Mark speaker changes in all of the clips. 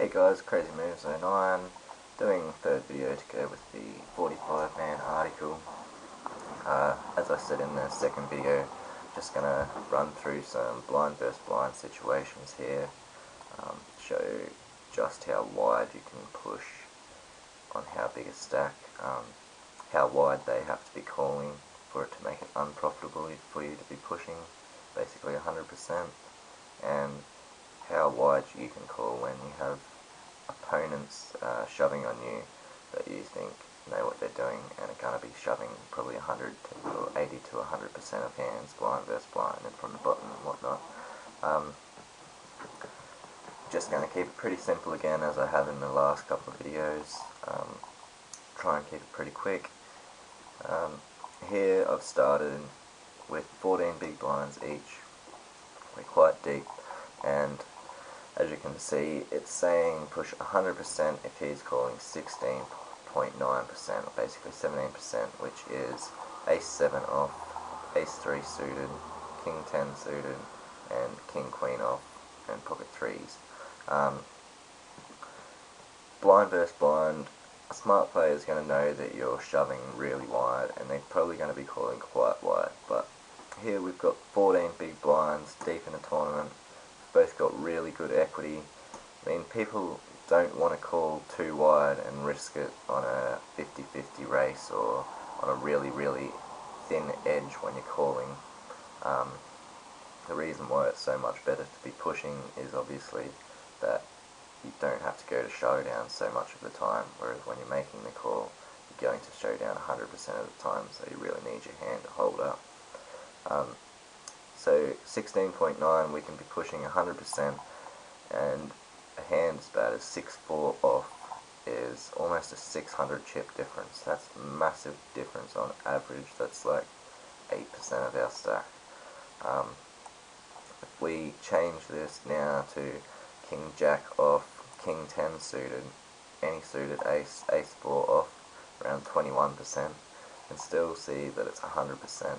Speaker 1: Hey guys, Crazy Moves 09, doing third video to go with the 45-man article. As I said in the second video, just gonna run through some blind versus blind situations here, show just how wide you can push on how big a stack, how wide they have to be calling for it to make it unprofitable for you to be pushing basically 100%, and how wide you can call when you have opponents shoving on you that you think know what they're doing and are going to be shoving probably 100 or 80 to 100% of hands, blind versus blind, and from the bottom and whatnot. Just going to keep it pretty simple again, as I have in the last couple of videos. Try and keep it pretty quick. Here I've started with 14 big blinds each. We're quite deep, and as you can see, it's saying push 100% if he's calling 16.9%, or basically 17%, which is Ace 7 off, Ace 3 suited, King 10 suited, and King Queen off, and pocket 3s. Blind versus blind, a smart player is going to know that you're shoving really wide, and they're probably going to be calling quite wide, but here we've got 14 big blinds deep in a tournament. Both got really good equity. I mean, people don't want to call too wide and risk it on a 50-50 race or on a really thin edge when you're calling. The reason why it's so much better to be pushing is obviously that you don't have to go to showdown so much of the time, whereas when you're making the call, you're going to showdown 100% of the time, so you really need your hand to hold up. So 16.9, we can be pushing 100%, and a hand as bad as 6-4 off is almost a 600 chip difference. That's a massive difference on average. That's like 8% of our stack. If we change this now to King Jack off, King 10 suited, any suited ace, Ace 4 off, around 21%, and still see that it's 100%.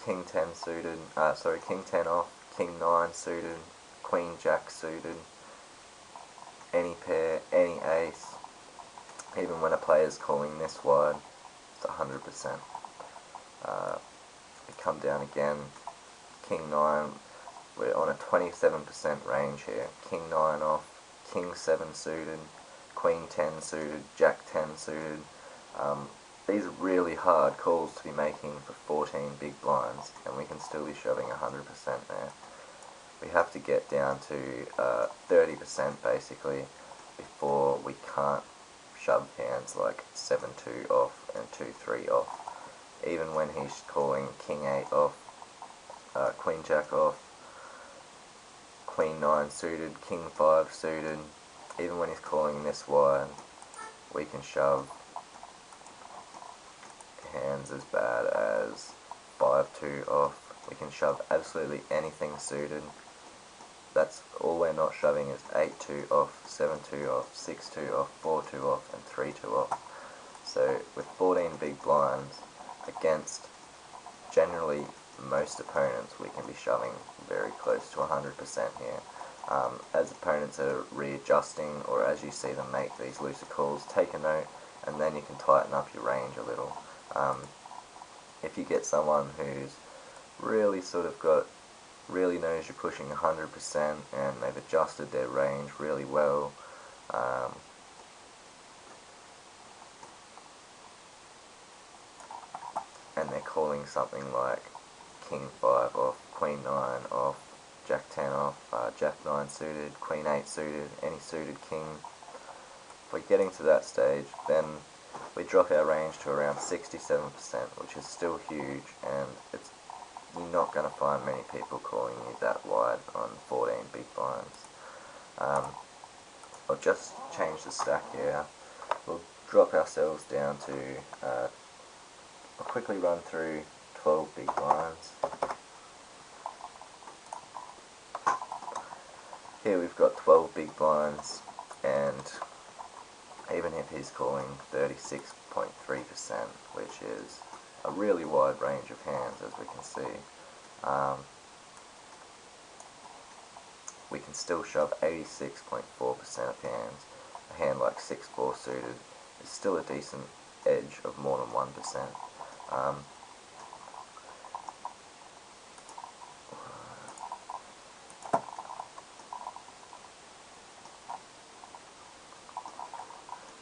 Speaker 1: King 10 suited, King 10 off, King 9 suited, Queen Jack suited, any pair, any ace, even when a player's calling this wide, it's 100%. We come down again, King 9, we're on a 27% range here, King 9 off, King 7 suited, Queen 10 suited, Jack 10 suited. These are really hard calls to be making for 14 big blinds, and we can still be shoving 100% there. We have to get down to 30% basically before we can't shove hands like 7-2 off and 2-3 off. Even when he's calling King 8 off, Queen Jack off, Queen 9 suited, King 5 suited, even when he's calling this wide, we can shove hands as bad as 5-2 off. We can shove absolutely anything suited. That's all we're not shoving is 8-2 off, 7-2 off, 6-2 off, 4-2 off, and 3-2 off. So with 14 big blinds against generally most opponents, we can be shoving very close to 100% here. As opponents are readjusting, or as you see them make these looser calls, take a note, and then you can tighten up your range a little. If you get someone who's really really knows you're pushing 100% and they've adjusted their range really well, and they're calling something like King 5 off, Queen 9 off, Jack 10 off, Jack 9 suited, Queen 8 suited, any suited king. If we're getting to that stage, then we drop our range to around 67%, which is still huge, and you're not going to find many people calling you that wide on 14 big blinds. I'll just change the stack here. We'll drop ourselves down to, I'll quickly run through 12 big blinds. Here we've got 12 big blinds, and even if he's calling 36.3%, which is a really wide range of hands, as we can see, we can still shove 86.4% of hands. A hand like 6-4 suited is still a decent edge of more than 1%.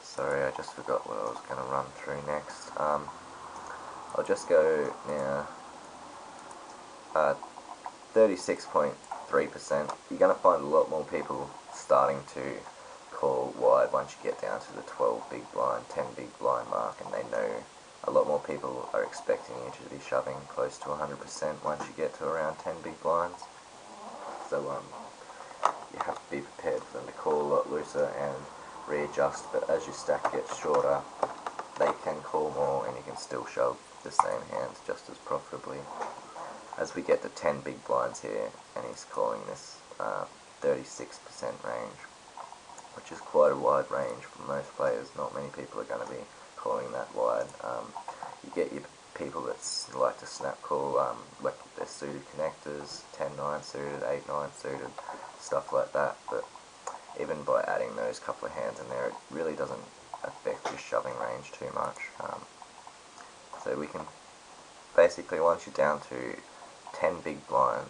Speaker 1: Sorry, I just forgot what I was going to run through next. I'll just go now. 36.3%. You're going to find a lot more people starting to call wide once you get down to the 12 big blind, 10 big blind mark, and they know a lot more people are expecting you to be shoving close to 100% once you get to around 10 big blinds. So you have to be prepared for them to call a lot looser and readjust, but as your stack gets shorter, they can call more and you can still shove the same hands just as profitably. As we get to 10 big blinds here, and he's calling this 36% range, which is quite a wide range for most players. Not many people are going to be calling that wide. You get your people that like to snap call, like their suited connectors, 10-9 suited, 8-9 suited, stuff like that, but even by adding those couple of hands in there, it really doesn't affect your shoving range too much. So we can basically, once you're down to 10 big blinds,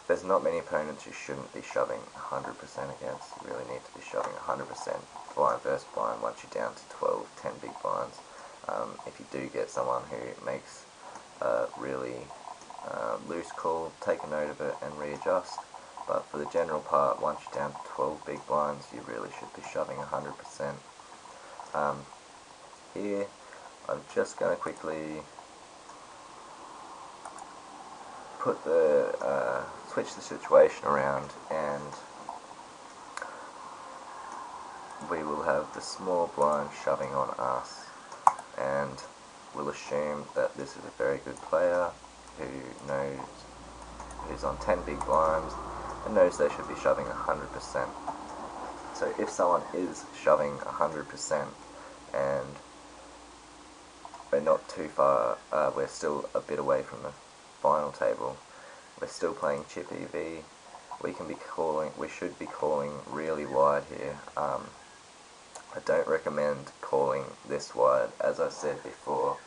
Speaker 1: there's not many opponents you shouldn't be shoving 100% against. You really need to be shoving 100% blind versus blind once you're down to 12, 10 big blinds. If you do get someone who makes a really loose call, take a note of it and readjust. But for the general part, once you're down to 12 big blinds, you really should be shoving 100%. Here, I'm just going to quickly put the switch the situation around, and we will have the small blind shoving on us, and we'll assume that this is a very good player who's on 10 big blinds and knows they should be shoving 100%. So if someone is shoving 100% and we're not too far, we're still a bit away from the final table, we're still playing chip EV, we should be calling really wide here. I don't recommend calling this wide. As I said before,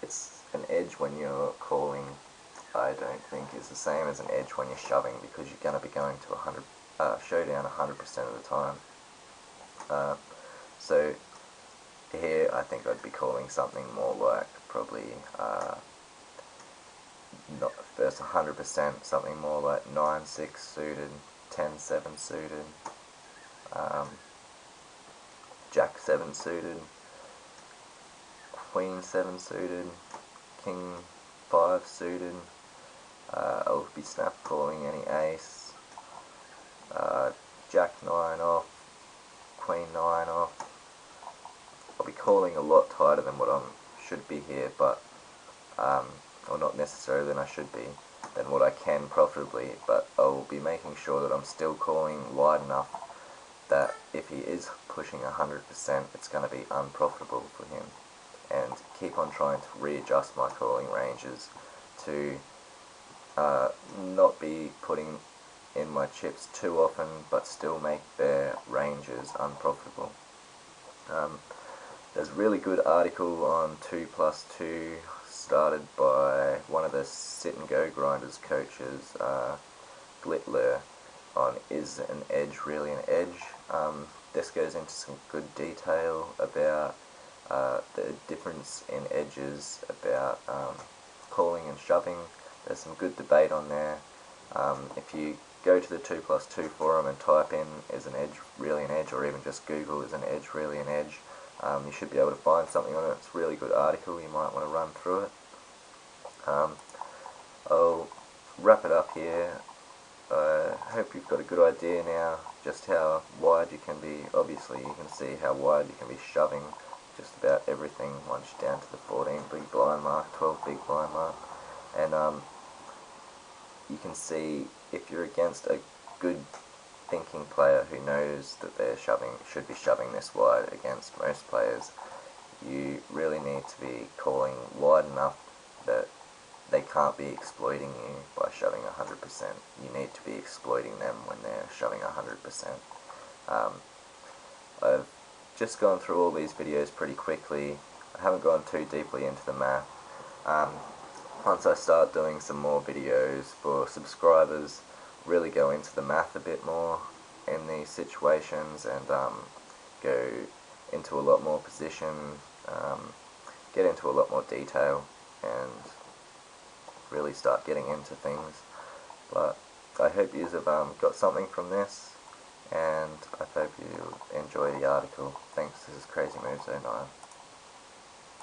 Speaker 1: it's an edge when you're calling, I don't think is the same as an edge when you're shoving, because you're going to be going to showdown 100% of the time. So here I think I'd be calling something more like probably not first 100%, something more like 9-6 suited, 10-7 suited, Jack 7 suited, Queen 7 suited, King 5 suited. I'll be snap calling any ace, Jack 9 off, Queen 9 off. I'll be calling a lot tighter than what I should be here, but or not necessarily than I should be, than what I can profitably, but I'll be making sure that I'm still calling wide enough that if he is pushing 100%, it's going to be unprofitable for him, and keep on trying to readjust my calling ranges to not be putting in my chips too often, but still make their ranges unprofitable. There's a really good article on 2+2 started by one of the Sit and Go Grinders coaches, Glittler, on is an edge really an edge. This goes into some good detail about the difference in edges, about calling and shoving. There's some good debate on there. If you go to the 2+2 forum and type in is an edge really an edge, or even just Google is an edge really an edge, you should be able to find something on it. It's a really good article, you might want to run through it. I'll wrap it up here. I hope you've got a good idea now just how wide you can be. Obviously you can see how wide you can be shoving just about everything once you're down to the 14 big blind mark, 12 big blind mark, and you can see if you're against a good thinking player who knows that they're should be shoving this wide against most players, you really need to be calling wide enough that they can't be exploiting you by shoving 100%. You need to be exploiting them when they're shoving 100%. I've just gone through all these videos pretty quickly. I haven't gone too deeply into the math. Once I start doing some more videos for subscribers, really go into the math a bit more in these situations, and go into a lot more position, get into a lot more detail, and really start getting into things. But I hope you have got something from this, and I hope you enjoy the article. Thanks, this is Crazy Moves 09.